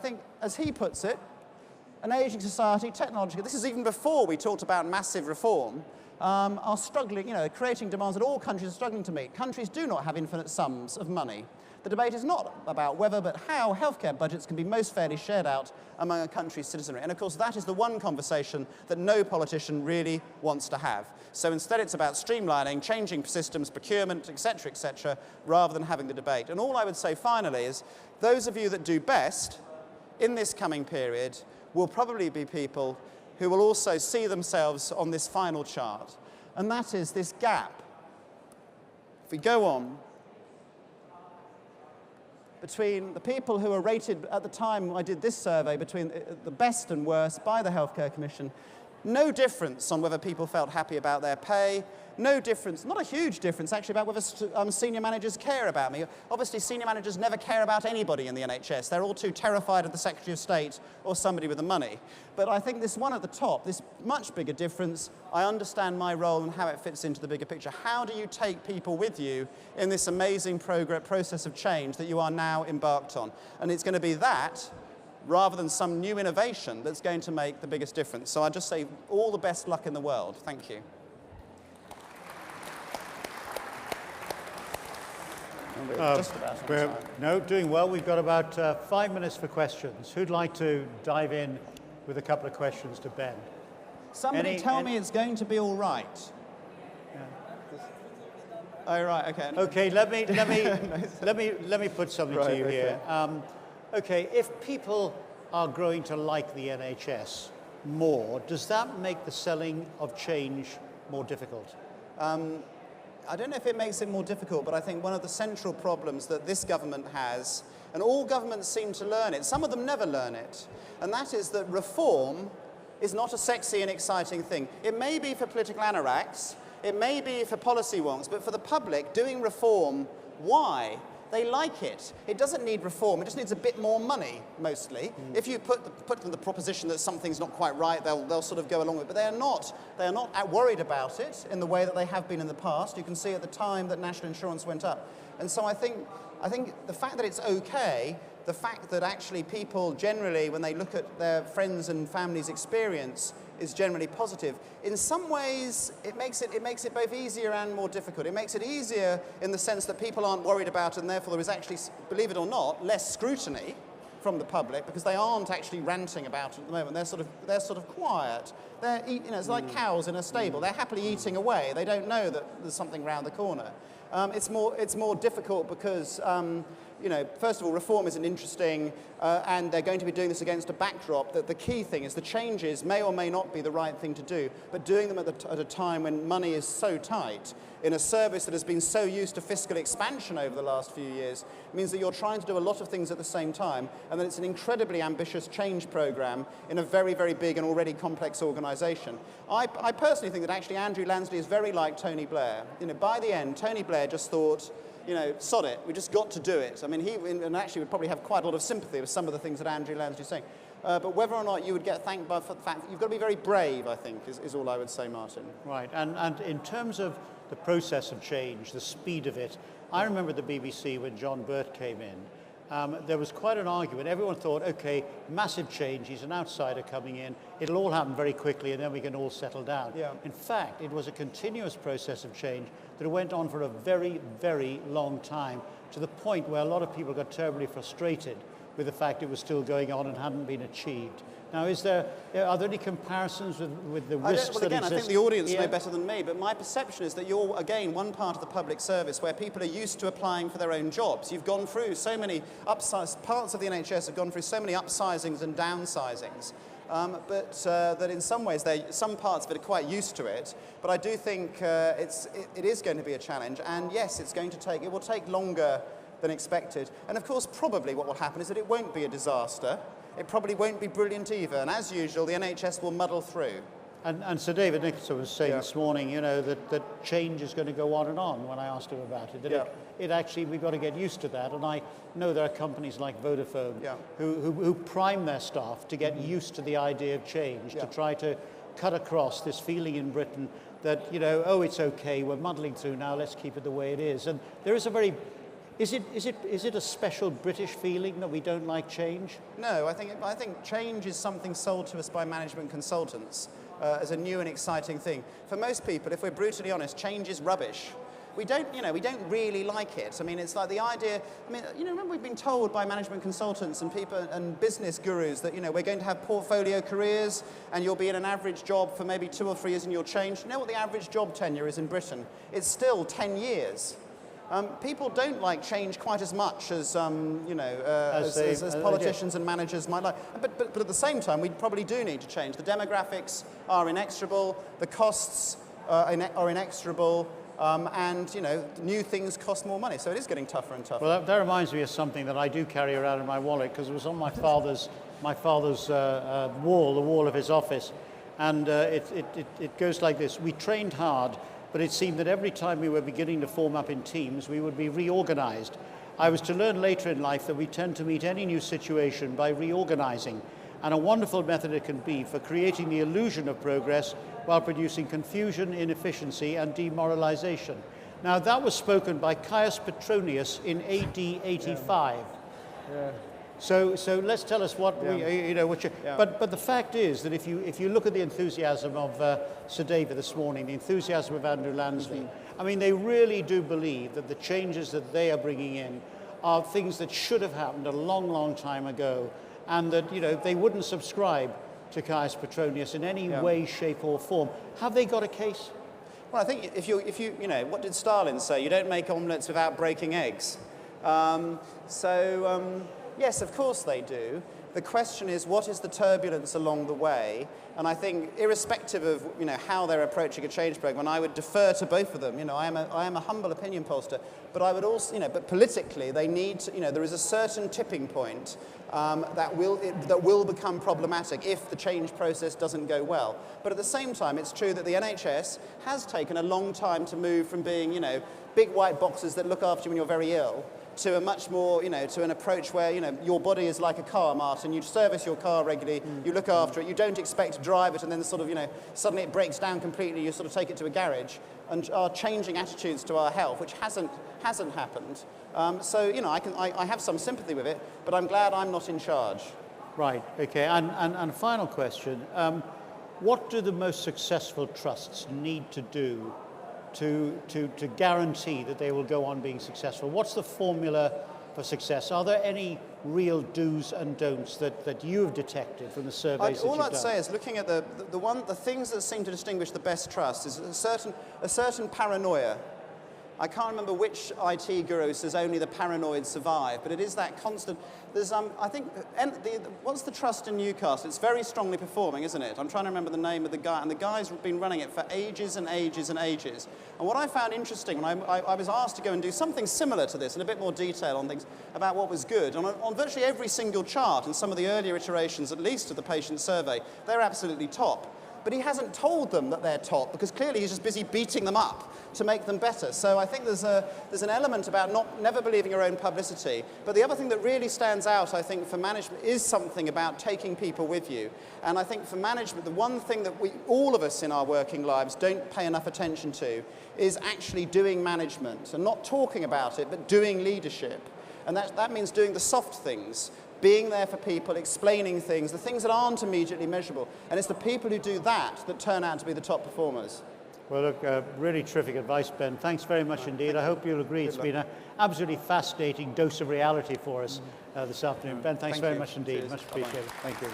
think, as he puts it, an ageing society, technological, this is even before we talked about massive reform, are struggling, creating demands that all countries are struggling to meet. Countries do not have infinite sums of money. The debate is not about whether, but how healthcare budgets can be most fairly shared out among a country's citizenry. And of course, that is the one conversation that no politician really wants to have. So instead, it's about streamlining, changing systems, procurement, etc., rather than having the debate. And all I would say finally is, those of you that do best in this coming period will probably be people who will also see themselves on this final chart. And that is this gap. If we go on, between the people who are rated at the time I did this survey between the best and worst by the Healthcare Commission, no difference on whether people felt happy about their pay, no difference, not a huge difference actually, about whether senior managers care about me. Obviously, senior managers never care about anybody in the NHS. They're all too terrified of the Secretary of State or somebody with the money. But I think this one at the top, this much bigger difference, I understand my role and how it fits into the bigger picture. How do you take people with you in this amazing process of change that you are now embarked on? And it's going to be that, rather than some new innovation, that's going to make the biggest difference. So I just say all the best luck in the world. Thank you. No, doing well. We've got about 5 minutes for questions. Who'd like to dive in with a couple of questions to Ben? Somebody tell me it's going to be all right. Yeah. Oh, right, okay. Okay, let me put something to you here. Okay, if people are growing to like the NHS more, does that make the selling of change more difficult? I don't know if it makes it more difficult, but I think one of the central problems that this government has, and all governments seem to learn it, some of them never learn it, and that is that reform is not a sexy and exciting thing. It may be for political anoraks, it may be for policy wonks, but for the public, doing reform, why? They like it. It doesn't need reform. It just needs a bit more money, mostly. If you put them the proposition that something's not quite right, they'll sort of go along with it. But they are not worried about it in the way that they have been in the past. You can see at the time that national insurance went up. And so I think the fact that it's okay, the fact that actually people generally, when they look at their friends and family's experience, is generally positive. In some ways, it makes it both easier and more difficult. It makes it easier in the sense that people aren't worried about it, and therefore there is actually, believe it or not, less scrutiny from the public because they aren't actually ranting about it at the moment. They're sort of quiet. It's like cows in a stable. They're happily eating away. They don't know that there's something round the corner. It's more difficult because first of all, reform isn't interesting, and they're going to be doing this against a backdrop that the key thing is the changes may or may not be the right thing to do, but doing them at a time when money is so tight in a service that has been so used to fiscal expansion over the last few years means that you're trying to do a lot of things at the same time, and that it's an incredibly ambitious change program in a very, very big and already complex organisation. I personally think that actually Andrew Lansley is very like Tony Blair. By the end, Tony Blair just thought, sod it, we just got to do it. I mean, he actually would probably have quite a lot of sympathy with some of the things that Andrew Lansley is saying. But whether or not you would get thanked for the fact, you've got to be very brave, I think, is all I would say, Martin. Right, and in terms of the process of change, the speed of it, I remember the BBC when John Birt came in. There was quite an argument. Everyone thought, okay, massive change, he's an outsider coming in, it'll all happen very quickly and then we can all settle down. Yeah. In fact, it was a continuous process of change that went on for a very, very long time, to the point where a lot of people got terribly frustrated with the fact it was still going on and hadn't been achieved. Now, are there any comparisons with the risks that exist? I think the audience know better than me, but my perception is that you're, again, one part of the public service where people are used to applying for their own jobs. You've gone through so many parts of the NHS have gone through so many upsizings and downsizings, but that in some ways, some parts of it are quite used to it. But I do think it is going to be a challenge, and yes, it will take longer than expected. And of course, probably what will happen is that it won't be a disaster. It probably won't be brilliant either, and as usual, the NHS will muddle through. And Sir David Nicholson was saying this morning, that change is going to go on and on when I asked him about it. That it actually, we've got to get used to that. And I know there are companies like Vodafone who prime their staff to get used to the idea of change, to try to cut across this feeling in Britain that, oh, it's okay, we're muddling through now, let's keep it the way it is. And there is a very Is it a special British feeling that we don't like change? No, I think change is something sold to us by management consultants as a new and exciting thing. For most people, if we're brutally honest, change is rubbish. We don't really like it. I mean, it's like the idea, remember we've been told by management consultants and people and business gurus that, we're going to have portfolio careers and you'll be in an average job for maybe 2 or 3 years and you'll change. You know what the average job tenure is in Britain? It's still 10 years. People don't like change quite as much as, as politicians and managers might like. But at the same time, we probably do need to change. The demographics are inexorable, the costs are inexorable, and new things cost more money, so it is getting tougher and tougher. Well, that reminds me of something that I do carry around in my wallet, because it was on my father's wall, the wall of his office, and it goes like this: we trained hard, but it seemed that every time we were beginning to form up in teams, we would be reorganized. I was to learn later in life that we tend to meet any new situation by reorganizing, and a wonderful method it can be for creating the illusion of progress while producing confusion, inefficiency, and demoralization. Now, that was spoken by Caius Petronius in AD 85. Yeah. So let's tell us what But the fact is that if you look at the enthusiasm of Sir David this morning, the enthusiasm of Andrew Lansley, I mean, they really do believe that the changes that they are bringing in are things that should have happened a long, long time ago, and that they wouldn't subscribe to Caius Petronius in any way, shape, or form. Have they got a case? Well, I think if you what did Stalin say? You don't make omelettes without breaking eggs. Yes, of course they do. The question is, what is the turbulence along the way? And I think, irrespective of how they're approaching a change program, I would defer to both of them. I am a humble opinion pollster, but I would also, but politically, they need to, there is a certain tipping point that will become problematic if the change process doesn't go well. But at the same time, it's true that the NHS has taken a long time to move from being, big white boxes that look after you when you're very ill, to a much more, to an approach where, your body is like a car, Martin. You service your car regularly, you look after it, you don't expect to drive it and then sort of, suddenly it breaks down completely, you sort of take it to a garage, and are changing attitudes to our health, which hasn't happened. I have some sympathy with it, but I'm glad I'm not in charge. Right, okay, and final question. What do the most successful trusts need to do to guarantee that they will go on being successful? What's the formula for success? Are there any real do's and don'ts that you have detected from the surveys that you've done? All I'd say is, looking at the things that seem to distinguish the best trusts is a certain paranoia. I can't remember which IT guru says only the paranoid survive, but it is that constant. There's, I think, what's the trust in Newcastle? It's very strongly performing, isn't it? I'm trying to remember the name of the guy, and the guy's been running it for ages and ages and ages. And what I found interesting, when I was asked to go and do something similar to this, in a bit more detail on things about what was good, on virtually every single chart, in some of the earlier iterations, at least of the patient survey, they're absolutely top. But he hasn't told them that they're top, because clearly he's just busy beating them up to make them better. So I think there's an element about never believing your own publicity. But the other thing that really stands out, I think, for management is something about taking people with you. And I think for management, the one thing that all of us in our working lives don't pay enough attention to is actually doing management, and not talking about it, but doing leadership. And that means doing the soft things, being there for people, explaining things, the things that aren't immediately measurable. And it's the people who do that turn out to be the top performers. Well, look, really terrific advice, Ben. Thanks very much indeed. I hope you'll agree it's been an absolutely fascinating dose of reality for us this afternoon. Ben, thanks very much indeed. Cheers. Much appreciated. Thank you.